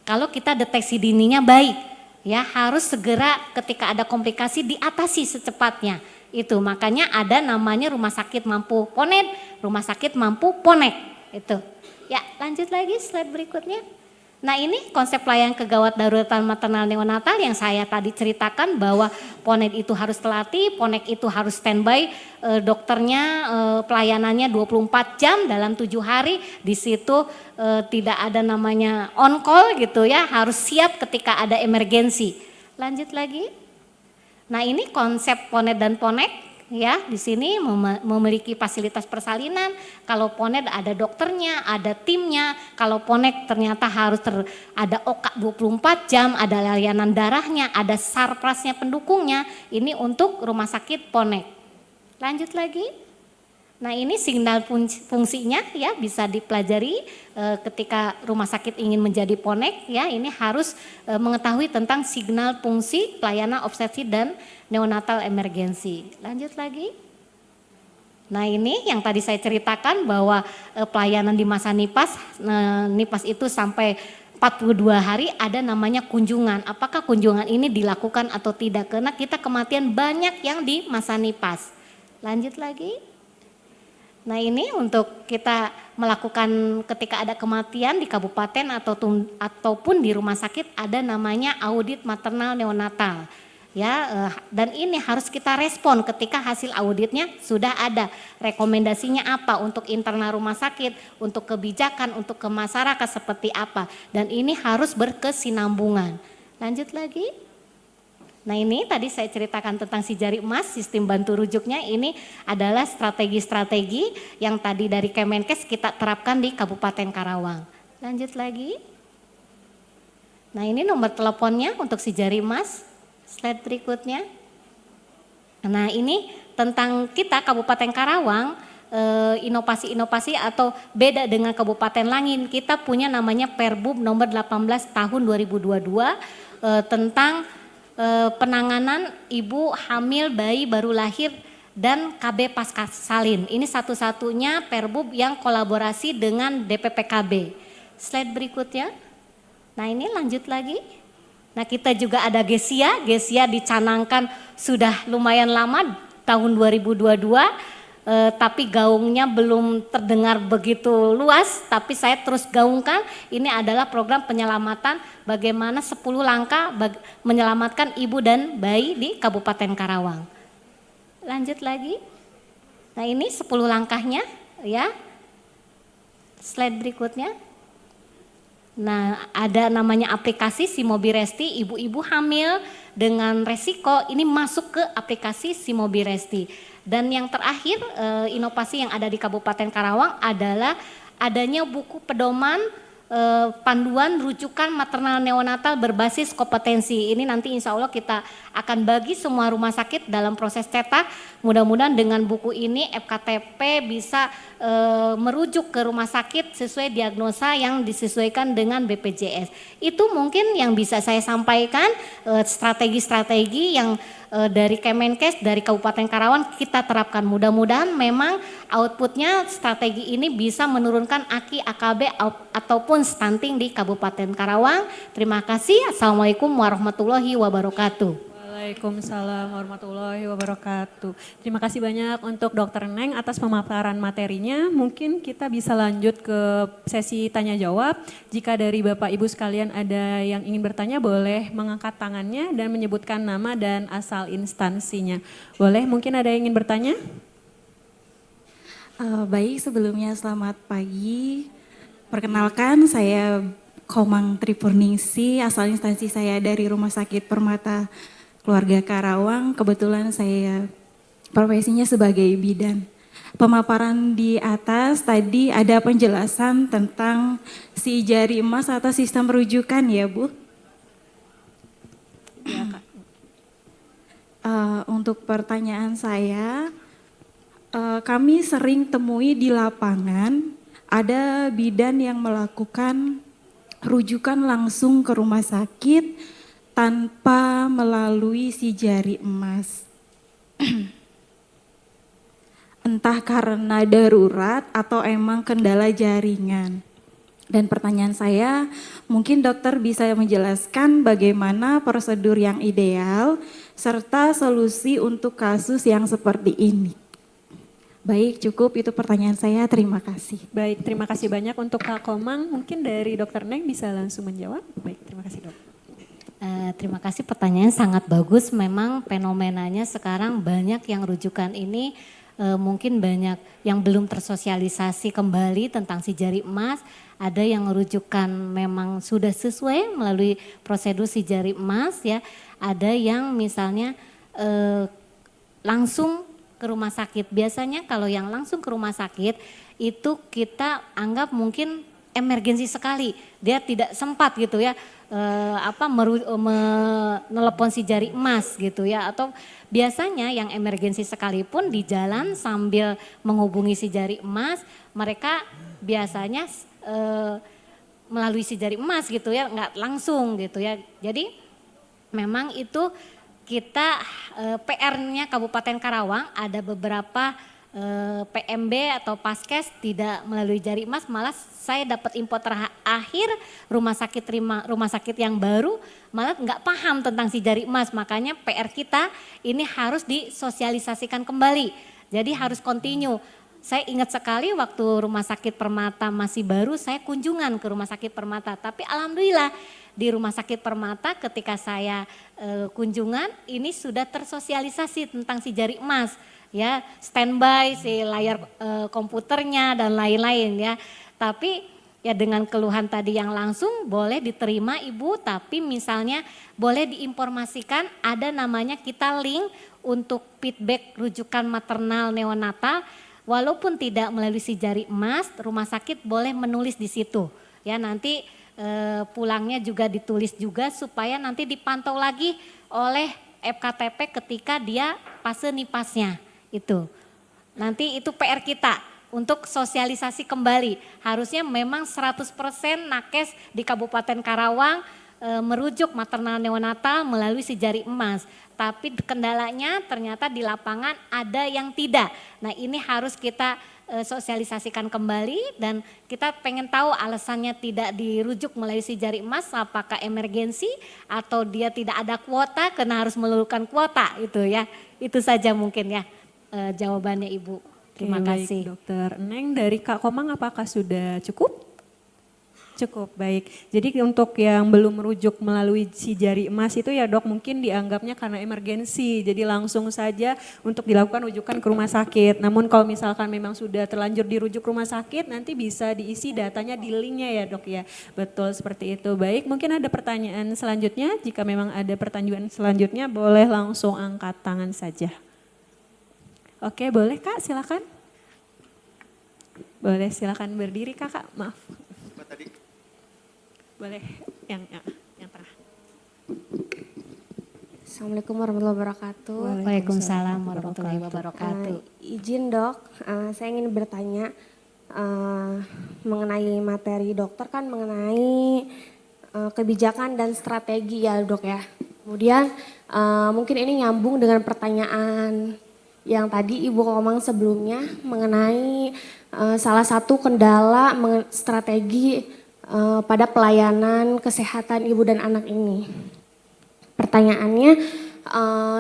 Kalau kita deteksi dininya baik, ya harus segera ketika ada komplikasi diatasi secepatnya. Itu makanya ada namanya rumah sakit mampu PONED, rumah sakit mampu PONEK. Itu. Ya lanjut lagi slide berikutnya. Nah ini konsep pelayanan kegawat daruratan maternal neonatal yang saya tadi ceritakan bahwa PONED itu harus terlatih, PONEK itu harus standby, dokternya pelayanannya 24 jam dalam 7 hari, di situ tidak ada namanya on call gitu ya, harus siap ketika ada emergensi. Lanjut lagi. Nah ini konsep PONED dan PONEK ya di sini memiliki fasilitas persalinan. Kalau Ponet ada dokternya, ada timnya. Kalau Ponet ternyata harus ada OKA 24 jam, ada layanan darahnya, ada sarprasnya pendukungnya. Ini untuk rumah sakit Ponet. Lanjut lagi. Nah ini signal fungsinya ya bisa dipelajari ketika rumah sakit ingin menjadi Ponek ya, ini harus mengetahui tentang signal fungsi pelayanan obstetri dan neonatal emergensi. Lanjut lagi. Nah ini yang tadi saya ceritakan bahwa pelayanan di masa NIPAS itu sampai 42 hari ada namanya kunjungan. Apakah kunjungan ini dilakukan atau tidak? Karena kita kematian banyak yang di masa NIPAS. Lanjut lagi. Nah ini untuk kita melakukan ketika ada kematian di kabupaten ataupun di rumah sakit ada namanya audit maternal neonatal. Ya, dan ini harus kita respon ketika hasil auditnya sudah ada. Rekomendasinya apa untuk internal rumah sakit, untuk kebijakan, untuk ke masyarakat seperti apa. Dan ini harus berkesinambungan. Lanjut lagi. Nah ini tadi saya ceritakan tentang si jari emas, sistem bantu rujuknya ini adalah strategi-strategi yang tadi dari Kemenkes kita terapkan di Kabupaten Karawang. Lanjut lagi. Nah ini nomor teleponnya untuk si jari emas, slide berikutnya. Nah ini tentang kita Kabupaten Karawang, inovasi-inovasi atau beda dengan Kabupaten Langin. Kita punya namanya Perbub nomor 18 tahun 2022 tentang penanganan ibu hamil bayi baru lahir dan KB pasca salin. Ini satu-satunya Perbub yang kolaborasi dengan DPPKB. Slide berikutnya. Nah ini lanjut lagi. Nah kita juga ada Gesia. Gesia dicanangkan sudah lumayan lama tahun 2022. Tapi gaungnya belum terdengar begitu luas, tapi saya terus gaungkan. Ini adalah program penyelamatan bagaimana 10 langkah menyelamatkan ibu dan bayi di Kabupaten Karawang. Lanjut lagi. Nah ini 10 langkahnya ya. Slide berikutnya. Nah ada namanya aplikasi Simobiresti, ibu-ibu hamil dengan resiko ini masuk ke aplikasi Simobiresti. Dan yang terakhir inovasi yang ada di Kabupaten Karawang adalah adanya buku pedoman panduan rujukan maternal neonatal berbasis kompetensi. Ini nanti insya Allah kita akan bagi semua rumah sakit dalam proses cetak. Mudah-mudahan dengan buku ini FKTP bisa merujuk ke rumah sakit sesuai diagnosa yang disesuaikan dengan BPJS. Itu mungkin yang bisa saya sampaikan strategi-strategi yang dari Kemenkes, dari Kabupaten Karawang kita terapkan. Mudah-mudahan memang outputnya strategi ini bisa menurunkan AKI, AKB ataupun stunting di Kabupaten Karawang. Terima kasih. Assalamualaikum warahmatullahi wabarakatuh. Waalaikumsalam warahmatullahi wabarakatuh. Terima kasih banyak untuk Dr. Neng atas pemaparan materinya. Mungkin kita bisa lanjut ke sesi tanya jawab. Jika dari Bapak Ibu sekalian ada yang ingin bertanya boleh mengangkat tangannya dan menyebutkan nama dan asal instansinya. Boleh, mungkin ada yang ingin bertanya? Baik, sebelumnya selamat pagi. Perkenalkan saya Komang Tripurningsi, asal instansi saya dari Rumah Sakit Permata Keluarga Karawang. Kebetulan saya profesinya sebagai bidan. Pemaparan di atas tadi ada penjelasan tentang si jari emas atau sistem rujukan ya Bu? Ya, Kak. Untuk pertanyaan saya, kami sering temui di lapangan ada bidan yang melakukan rujukan langsung ke rumah sakit tanpa melalui si jari emas. Entah karena darurat atau emang kendala jaringan. Dan pertanyaan saya, mungkin dokter bisa menjelaskan bagaimana prosedur yang ideal serta solusi untuk kasus yang seperti ini. Baik, cukup itu pertanyaan saya. Terima kasih. Baik, terima kasih banyak untuk Kak Komang. Mungkin dari Dr. Neng bisa langsung menjawab. Baik, terima kasih Dok. Terima kasih, pertanyaan sangat bagus. Memang fenomenanya sekarang banyak yang rujukan ini mungkin banyak yang belum tersosialisasi kembali tentang si jari emas. Ada yang rujukan memang sudah sesuai melalui prosedur si jari emas ya. Ada yang misalnya langsung ke rumah sakit. Biasanya kalau yang langsung ke rumah sakit itu kita anggap mungkin emergensi sekali. Dia tidak sempat gitu ya menelepon si jari emas gitu ya, atau biasanya yang emergensi sekalipun di jalan sambil menghubungi si jari emas, mereka biasanya melalui si jari emas gitu ya, nggak langsung gitu ya. Jadi memang itu kita PR-nya Kabupaten Karawang ada beberapa PMB atau Paskes tidak melalui jari emas, malah saya dapat info terakhir rumah sakit yang baru malah nggak paham tentang si jari emas, makanya PR kita ini harus disosialisasikan kembali. Jadi harus continue. Saya ingat sekali waktu Rumah Sakit Permata masih baru, saya kunjungan ke Rumah Sakit Permata. Tapi alhamdulillah di Rumah Sakit Permata ketika saya kunjungan ini sudah tersosialisasi tentang si jari emas. Ya, standby si layar komputernya dan lain-lain ya. Tapi ya dengan keluhan tadi yang langsung boleh diterima Ibu, tapi misalnya boleh diinformasikan ada namanya kita link untuk feedback rujukan maternal neonatal. Walaupun tidak melalui si jari emas, rumah sakit boleh menulis di situ. Ya nanti pulangnya juga ditulis juga supaya nanti dipantau lagi oleh FKTP ketika dia fase nipasnya itu. Nanti itu PR kita untuk sosialisasi kembali. Harusnya memang 100% nakes di Kabupaten Karawang merujuk maternal neonatal melalui si jari emas. Tapi kendalanya ternyata di lapangan ada yang tidak. Nah ini harus kita sosialisasikan kembali dan kita pengen tahu alasannya tidak dirujuk melalui si jari emas, apakah emergensi atau dia tidak ada kuota karena harus meluluhkan kuota itu ya. Itu saja mungkin ya jawabannya Ibu. Terima kasih. Baik, Dokter Neng, dari Kak Komang apakah sudah cukup? Cukup, baik. Jadi untuk yang belum merujuk melalui si jari emas itu ya Dok mungkin dianggapnya karena emergensi. Jadi langsung saja untuk dilakukan rujukan ke rumah sakit. Namun kalau misalkan memang sudah terlanjur dirujuk rumah sakit nanti bisa diisi datanya di linknya ya Dok ya. Betul seperti itu. Baik, mungkin ada pertanyaan selanjutnya. Jika memang ada pertanyaan selanjutnya boleh langsung angkat tangan saja. Oke, boleh Kak, silakan. Boleh silakan berdiri Kakak, maaf. Boleh yang tengah. Assalamualaikum warahmatullahi wabarakatuh. Waalaikumsalam warahmatullahi wabarakatuh. Izin Dok, saya ingin bertanya mengenai materi dokter kan mengenai kebijakan dan strategi ya Dok ya. Kemudian mungkin ini nyambung dengan pertanyaan yang tadi Ibu Komang sebelumnya mengenai salah satu kendala strategi pada pelayanan kesehatan ibu dan anak ini. Pertanyaannya,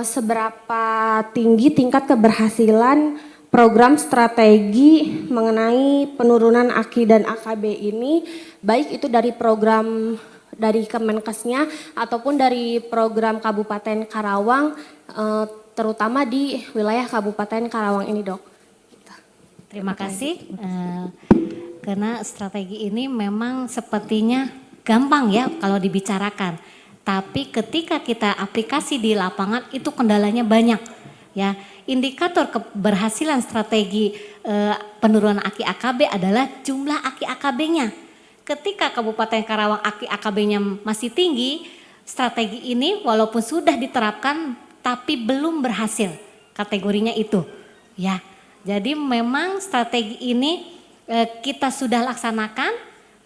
seberapa tinggi tingkat keberhasilan program strategi mengenai penurunan AKI dan AKB ini, baik itu dari program dari Kemenkesnya ataupun dari program Kabupaten Karawang, terutama di wilayah Kabupaten Karawang ini Dok. Terima kasih. Karena strategi ini memang sepertinya gampang ya kalau dibicarakan. Tapi ketika kita aplikasi di lapangan itu kendalanya banyak. Ya, indikator keberhasilan strategi penurunan AKI AKB adalah jumlah AKI AKB-nya. Ketika Kabupaten Karawang AKI AKB-nya masih tinggi, strategi ini walaupun sudah diterapkan tapi belum berhasil. Kategorinya itu. Ya. Jadi memang strategi ini kita sudah laksanakan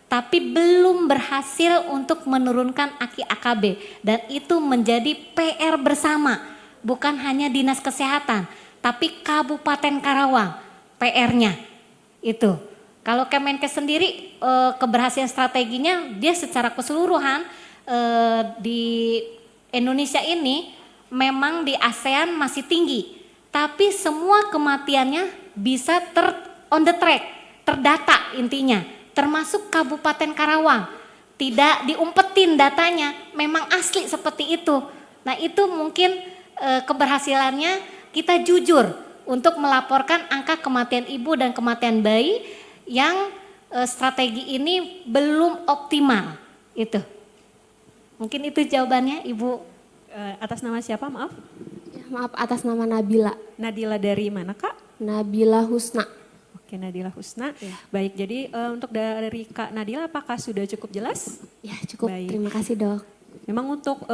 tapi belum berhasil untuk menurunkan AKI AKB dan itu menjadi PR bersama, bukan hanya Dinas Kesehatan tapi Kabupaten Karawang PR-nya itu. Kalau Kemenkes sendiri keberhasilan strateginya dia secara keseluruhan di Indonesia ini memang di ASEAN masih tinggi, tapi semua kematiannya bisa on the track. Terdata intinya, termasuk Kabupaten Karawang. Tidak diumpetin datanya, memang asli seperti itu. Nah itu mungkin keberhasilannya kita jujur untuk melaporkan angka kematian ibu dan kematian bayi yang strategi ini belum optimal. Itu. Mungkin itu jawabannya Ibu. Atas nama siapa maaf? Ya, maaf atas nama Nabila. Nadila dari mana Kak? Nabila Husna. Oke, Nadila Husna. Ya. Baik, jadi untuk dari Kak Nadila apakah sudah cukup jelas? Ya cukup, Baik. terima kasih dok. Memang untuk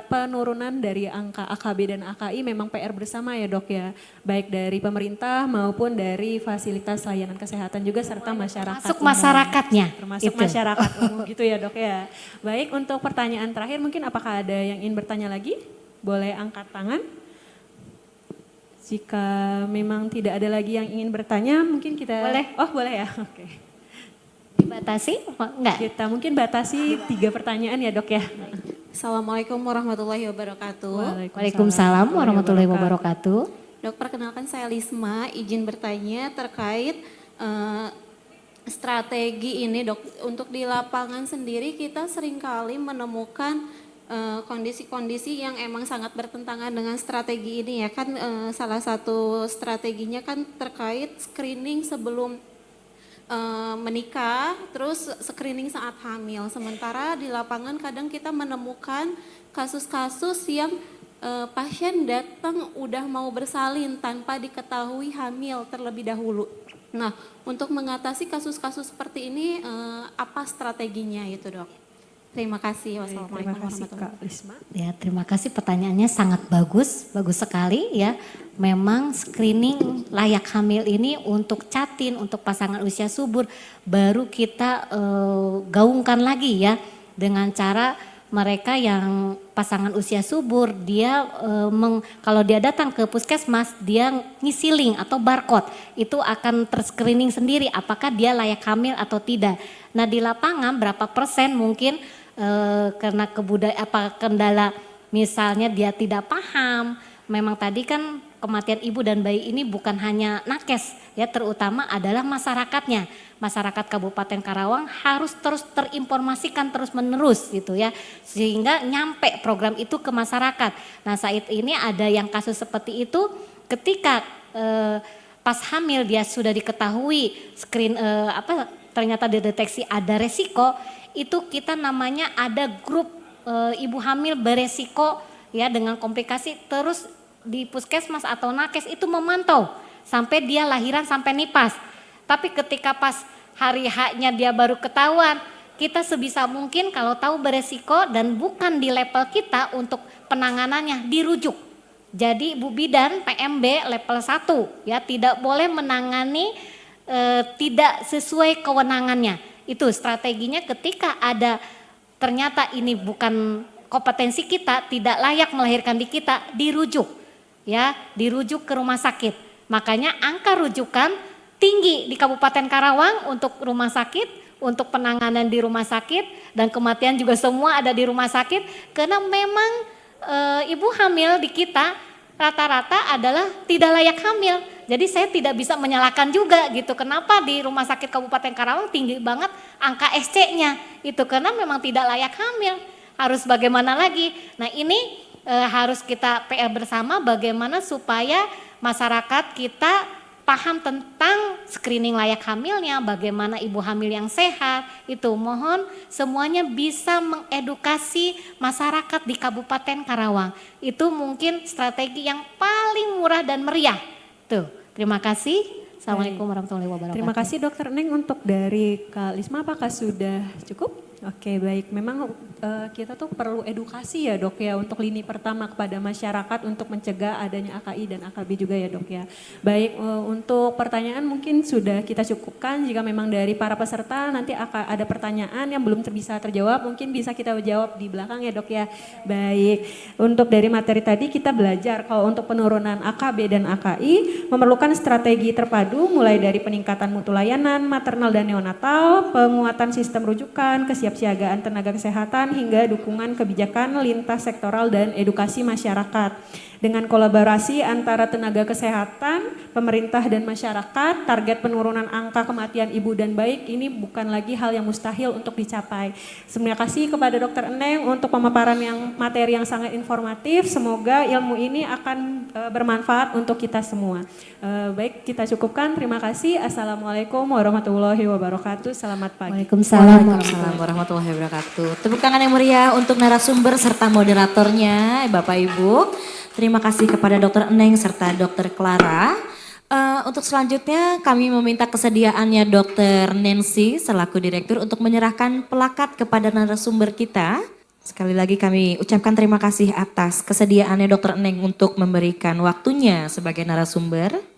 penurunan dari angka AKB dan AKI memang PR bersama ya dok ya. Baik dari pemerintah maupun dari fasilitas layanan kesehatan juga serta masyarakat. Masuk umum. masyarakatnya. Termasuk Itu. masyarakat umum gitu ya dok ya. Baik, untuk pertanyaan terakhir mungkin apakah ada yang ingin bertanya lagi? Boleh angkat tangan. Jika memang tidak ada lagi yang ingin bertanya mungkin kita... Boleh. Oh boleh ya, oke. Dibatasi? Enggak. Kita mungkin batasi 3 pertanyaan ya dok ya. Assalamualaikum warahmatullahi wabarakatuh. Waalaikumsalam warahmatullahi wabarakatuh. Dok, perkenalkan saya Lisma, izin bertanya terkait strategi ini dok. Untuk di lapangan sendiri kita seringkali menemukan kondisi-kondisi yang emang sangat bertentangan dengan strategi ini ya kan. Salah satu strateginya kan terkait screening sebelum menikah, terus screening saat hamil. Sementara di lapangan kadang kita menemukan kasus-kasus yang pasien datang udah mau bersalin tanpa diketahui hamil terlebih dahulu. Nah, untuk mengatasi kasus-kasus seperti ini apa strateginya itu dok? Terima kasih. Wassalamualaikum Terima kasih warahmatullahi Kak Lisma. Ya, terima kasih pertanyaannya sangat bagus, bagus sekali ya. Memang screening layak hamil ini untuk catin, untuk pasangan usia subur baru kita gaungkan lagi ya dengan cara mereka yang pasangan usia subur dia kalau dia datang ke puskesmas dia ngisi link atau barcode itu akan terscreening sendiri apakah dia layak hamil atau tidak. Nah di lapangan berapa persen mungkin karena kendala misalnya dia tidak paham. Memang tadi kan kematian ibu dan bayi ini bukan hanya nakes ya, terutama adalah masyarakatnya. Masyarakat Kabupaten Karawang harus terus terinformasikan terus menerus gitu ya, sehingga nyampe program itu ke masyarakat. Nah saat ini ada yang kasus seperti itu ketika pas hamil dia sudah diketahui ternyata dideteksi ada resiko, itu kita namanya ada grup ibu hamil beresiko ya dengan komplikasi, terus di puskesmas atau nakes itu memantau sampai dia lahiran sampai nipas. Tapi ketika pas hari H-nya dia baru ketahuan, kita sebisa mungkin kalau tahu beresiko dan bukan di level kita untuk penanganannya dirujuk. Jadi ibu bidan PMB level 1 ya tidak boleh menangani tidak sesuai kewenangannya. Itu strateginya ketika ada ternyata ini bukan kompetensi kita, tidak layak melahirkan di kita, dirujuk. Ya, dirujuk ke rumah sakit. Makanya angka rujukan tinggi di Kabupaten Karawang untuk rumah sakit, untuk penanganan di rumah sakit dan kematian juga semua ada di rumah sakit karena memang ibu hamil di kita rata-rata adalah tidak layak hamil. Jadi saya tidak bisa menyalahkan juga gitu. Kenapa di rumah sakit Kabupaten Karawang tinggi banget angka SC-nya? Itu karena memang tidak layak hamil. Harus bagaimana lagi? Nah ini harus kita PR bersama bagaimana supaya masyarakat kita paham tentang screening layak hamilnya, bagaimana ibu hamil yang sehat. Itu mohon semuanya bisa mengedukasi masyarakat di Kabupaten Karawang. Itu mungkin strategi yang paling murah dan meriah. Tuh, terima kasih. Assalamualaikum warahmatullahi wabarakatuh. Terima kasih Dokter Neng. Untuk dari Kak Lisma apakah sudah cukup? Oke baik, memang kita tuh perlu edukasi ya dok ya untuk lini pertama kepada masyarakat untuk mencegah adanya AKI dan AKB juga ya dok ya. Baik, untuk pertanyaan mungkin sudah kita cukupkan. Jika memang dari para peserta nanti akan ada pertanyaan yang belum bisa terjawab mungkin bisa kita jawab di belakang ya dok ya. Baik, untuk dari materi tadi kita belajar kalau untuk penurunan AKB dan AKI memerlukan strategi terpadu mulai dari peningkatan mutu layanan maternal dan neonatal, penguatan sistem rujukan, kesiapsiagaan tenaga kesehatan hingga dukungan kebijakan lintas sektoral dan edukasi masyarakat. Dengan kolaborasi antara tenaga kesehatan, pemerintah dan masyarakat, target penurunan angka kematian ibu dan bayi ini bukan lagi hal yang mustahil untuk dicapai. Terima kasih kepada Dr. Eneng untuk pemaparan materi yang sangat informatif. Semoga ilmu ini akan bermanfaat untuk kita semua. Baik, kita cukupkan. Terima kasih. Assalamualaikum warahmatullahi wabarakatuh. Selamat pagi. Waalaikumsalam. Waalaikumsalam warahmatullahi wabarakatuh. Tepuk tangan yang meriah untuk narasumber serta moderatornya, Bapak Ibu. Terima kasih kepada Dokter Eneng serta Dokter Clara. Untuk selanjutnya kami meminta kesediaannya Dokter Nancy selaku direktur untuk menyerahkan plakat kepada narasumber kita. Sekali lagi kami ucapkan terima kasih atas kesediaannya Dokter Eneng untuk memberikan waktunya sebagai narasumber.